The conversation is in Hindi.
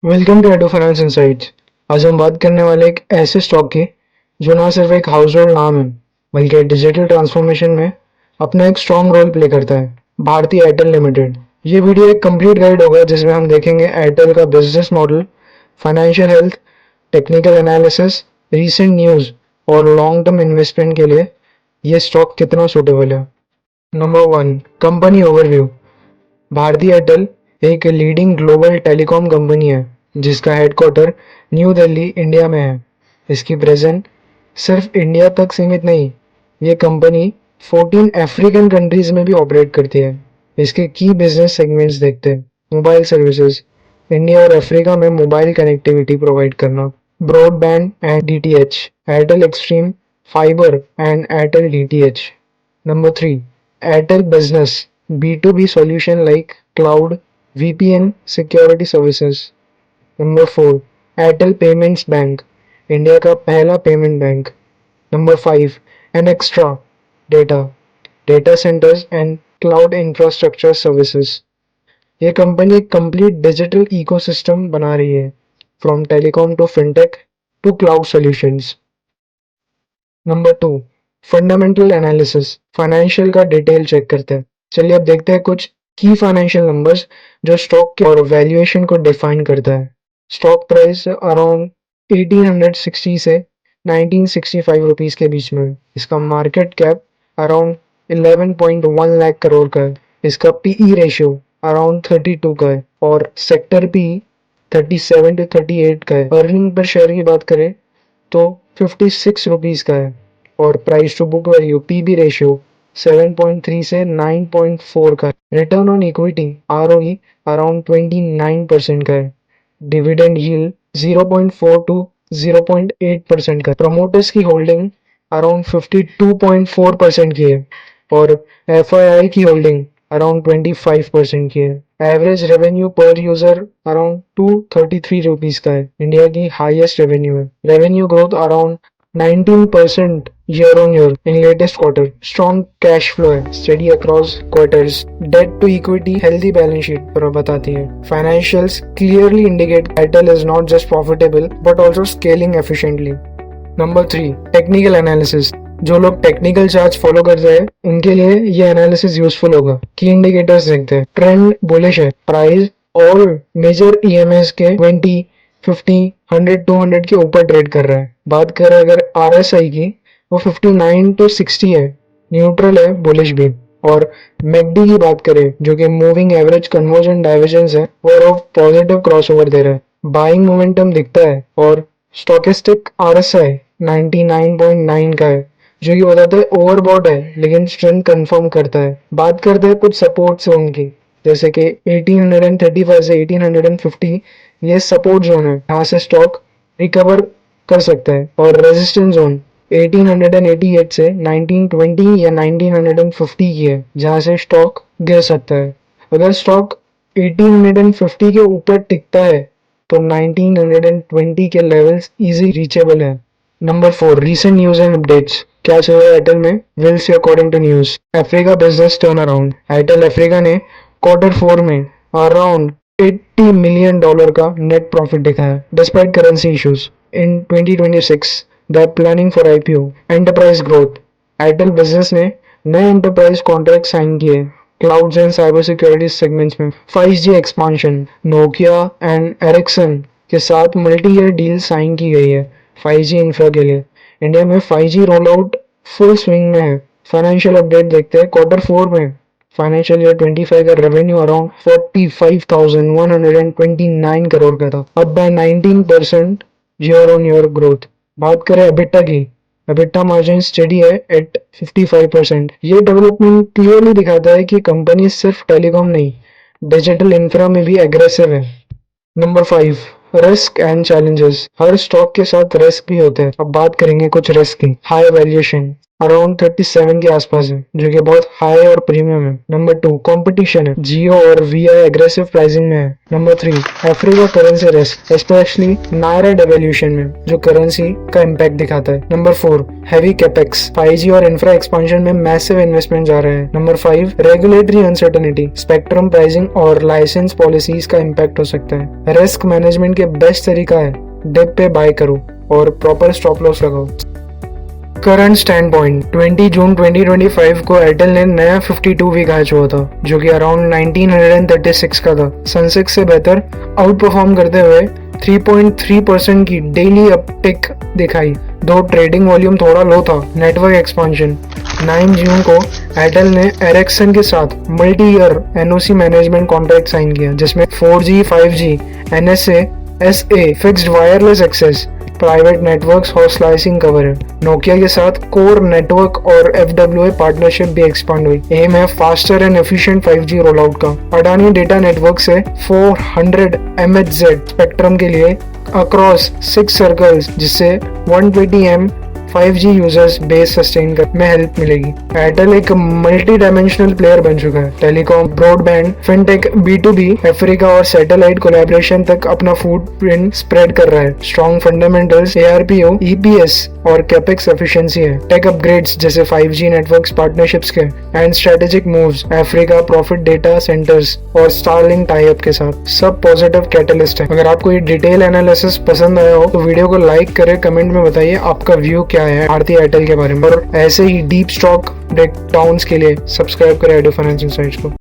Welcome to ado finance insights. आज हम बात करने वाले एक ऐसे स्टॉक की जो ना सिर्फ एक हाउस होल्ड नाम है बल्कि डिजिटल ट्रांसफॉर्मेशन में अपना एक स्ट्रॉन्ग रोल प्ले करता है, भारतीय एयरटेल लिमिटेड। ये वीडियो एक कंप्लीट गाइड होगा जिसमें हम देखेंगे एयरटेल का business model, financial health, technical analysis, recent news और लॉन्ग टर्म इन्वेस्टमेंट के लिए ये स्टॉक कितना सूटेबल है। Number one, company overview. Bharti Airtel एक लीडिंग ग्लोबल टेलीकॉम कंपनी है जिसका हेडक्वार्टर न्यू दिल्ली, इंडिया में है। इसकी प्रेजेंस सिर्फ इंडिया तक सीमित नहीं, ये कंपनी 14 अफ्रीकन कंट्रीज में भी ऑपरेट करती है। इसके की बिजनेस सेगमेंट्स देखते हैं। मोबाइल सर्विसेज, इंडिया और अफ्रीका में मोबाइल कनेक्टिविटी प्रोवाइड करना, broadband and DTH, Airtel extreme, fibre and Airtel DTH. Number 3. Airtel Business B2B solution like cloud, VPN, security services. Number 4. Airtel Payments Bank, India का पहला payment bank. Number 5. An extra data, data centers and cloud infrastructure services. ये कंपनी एक कंप्लीट डिजिटल इकोसिस्टम बना रही है, from telecom to fintech to cloud solutions. Number 2, fundamental analysis, financial का डिटेल चेक करते हैं। चलिए अब देखते हैं कुछ की फाइनेंशियल नंबर्स जो स्टॉक के और वैल्यूएशन को डिफाइन करता है। स्टॉक प्राइस अराउंड 1860 से 1965 रुपीस के बीच में। इसका market cap around 11.1 lakh crore का है। इसका पीई रेशियो अराउंड 32 का है और सेक्टर पी 37 टू 38 का है। अर्निंग पर शेयर की बात करें तो 56 रुपीस का है और price to book value PB ratio 7.3 से 9.4 का है। Return on equity ROE around 29% का है। डिविडेंड यील्ड 0.4 टू 0.8% का है। प्रमोटर्स की होल्डिंग अराउंड 52.4% की है और एफआईआई की होल्डिंग अराउंड 25% की है। एवरेज रेवेन्यू पर यूजर अराउंड 233 रुपीस का है। इंडिया की हाईएस्ट रेवेन्यू है। Revenue growth around 19% year on year in latest quarter. Strong cash flow है, steady across quarters. Debt to equity healthy balance sheet पर बताती है। Financials clearly indicate Airtel is not just profitable but also scaling efficiently. Number 3, technical analysis. जो लोग टेक्निकल चार्ट्स फॉलो करते हैं उनके लिए ये एनालिसिस यूजफुल होगा। की इंडिकेटर्स देखते हैं। ट्रेंड बुलिश है। प्राइस ऑल मेजर ईएमएस के 20, 50, 100, 200 के ऊपर ट्रेड कर रहा है। बात करें अगर आरएसआई की, वो 59 टू 60 है, न्यूट्रल है, बुलिश भी। और मैकडी की बात करें जो कि मूविंग एवरेज कन्वर्जन डाइवर्जेंस है, वो पॉजिटिव क्रॉसओवर दे रहा है। बाइंग मोमेंटम दिखता है और स्टोकेस्टिक आरएसआई 99.9 का है जो कि बताता है ओवरबॉट है लेकिन स्ट्रेंथ कंफर्म करता है। बात करते हैं कुछ सपोर्ट जोन की, जैसे कि 1835 से 1850 ये सपोर्ट जोन है, यहाँ से स्टॉक रिकवर कर सकता है। और रेजिस्टेंस जोन 1888 से 1920 या 1950 की है जहाँ से स्टॉक गिर सकता है। अगर स्टॉक 1850 के ऊपर टिकता है तो 1920 के लेवल्स इजी रीचेबल है। Number 4, recent news and updates. क्या चल रहा है एयरटेल में? Will see according to news. Africa business turn around. Airtel Africa ने Q4 में अराउंड $80 मिलियन का नेट प्रॉफिट दिखाया despite currency issues. In 2026 they are planning for IPO. Enterprise growth. Airtel business ने नए एंटरप्राइज कॉन्ट्रैक्ट साइन किए clouds and cyber security segments में। 5G expansion. Nokia and Ericsson के साथ मल्टी ईयर डील साइन की गई है 5G इंफ्रा के लिए। इंडिया में 5G roll out full swing में है। फाइनेंशियल अपडेट देखते हैं। Q4 में फाइनेंशियल ईयर 25 का रेवेन्यू अराउंड 45,129 करोड़ का था, अब by 19% year on year growth. बात करें एबिटा की, एबिटा मार्जिन स्टेडी है एट 55%। ये डेवलपमेंट क्लियरली दिखाता है कि कंपनी सिर्फ टेलीकॉम नहीं, डिजिटल इंफ्रा में भी एग्रेसिव है। Number 5, risk and challenges. Her stock के साथ रिस्क भी होते हैं। अब बात करेंगे कुछ रिस्क की। High valuation. अराउंड 37 के आसपास है, जो कि बहुत हाई और प्रीमियम है। नंबर 2 कंपटीशन है, जियो और वीआई एग्रेसिव प्राइसिंग में है। Number 3 Africa currency risk, specially naira devaluation में, जो करेंसी का इम्पैक्ट दिखाता है। नंबर 4 हैवी कैपेक्स, 5G और इंफ्रा एक्सपांशन में मैसिव इन्वेस्टमेंट जा रहे हैं। Number 5 regulatory uncertainty, spectrum pricing और लाइसेंस पॉलिसीज का इम्पैक्ट हो सकता है। रिस्क मैनेजमेंट के बेस्ट तरीका है डिप पे बाय करो और प्रॉपर स्टॉप लॉस लगाओ। करंट स्टैंड पॉइंट 20 जून 2025 को एयरटेल ने नया 52 वीक हाई हुआ था, जो कि अराउंड 1936 का था। सेंसेक्स से बेहतर आउट परफॉर्म करते हुए 3.3% की डेली अपटिक दिखाई, दो ट्रेडिंग वॉल्यूम थोड़ा लो था। नेटवर्क एक्सपांशन 9 जून को एयरटेल ने एरिक्सन के साथ multi year NOC management contract sign किया, जिसमें 4G 5G NSA SA fixed wireless access, private networks और स्लाइसिंग कवर है। नोकिया के साथ कोर नेटवर्क और FWA पार्टनरशिप भी एक्सपांड हुई। एम है faster and efficient 5G roll out का। अडानी डेटा नेटवर्क से 400 MHz स्पेक्ट्रम के लिए अक्रॉस 6 सर्कल्स, जिससे 120M 5G users base sustain कर में हेल्प मिलेगी। एयरटेल एक मल्टी डायमेंशनल प्लेयर बन चुका है। Telecom, broadband, fintech, B2B, Africa और सैटेलाइट कोलैबोरेशन तक अपना फुटप्रिंट स्प्रेड कर रहा है। स्ट्रॉन्ग फंडामेंटल्स, ARPO, EPS और कैपेक्स एफिशिएंसी है। टेक अपग्रेड्स जैसे 5G नेटवर्क्स पार्टनरशिप्स के and strategic moves, Africa profit data centres और स्टारलिंक टाई अप के साथ सब पॉजिटिव कैटलिस्ट है। अगर आपको ये डिटेल एनालिसिस पसंद आया हो तो वीडियो को लाइक करें, कमेंट में बताइए आपका व्यू क्या है भारतीय एयरटेल के बारे में, और ऐसे ही डीप स्टॉक ब्रेकडाउन्स के लिए सब्सक्राइब करें एडो फाइनेंस इनसाइट्स को।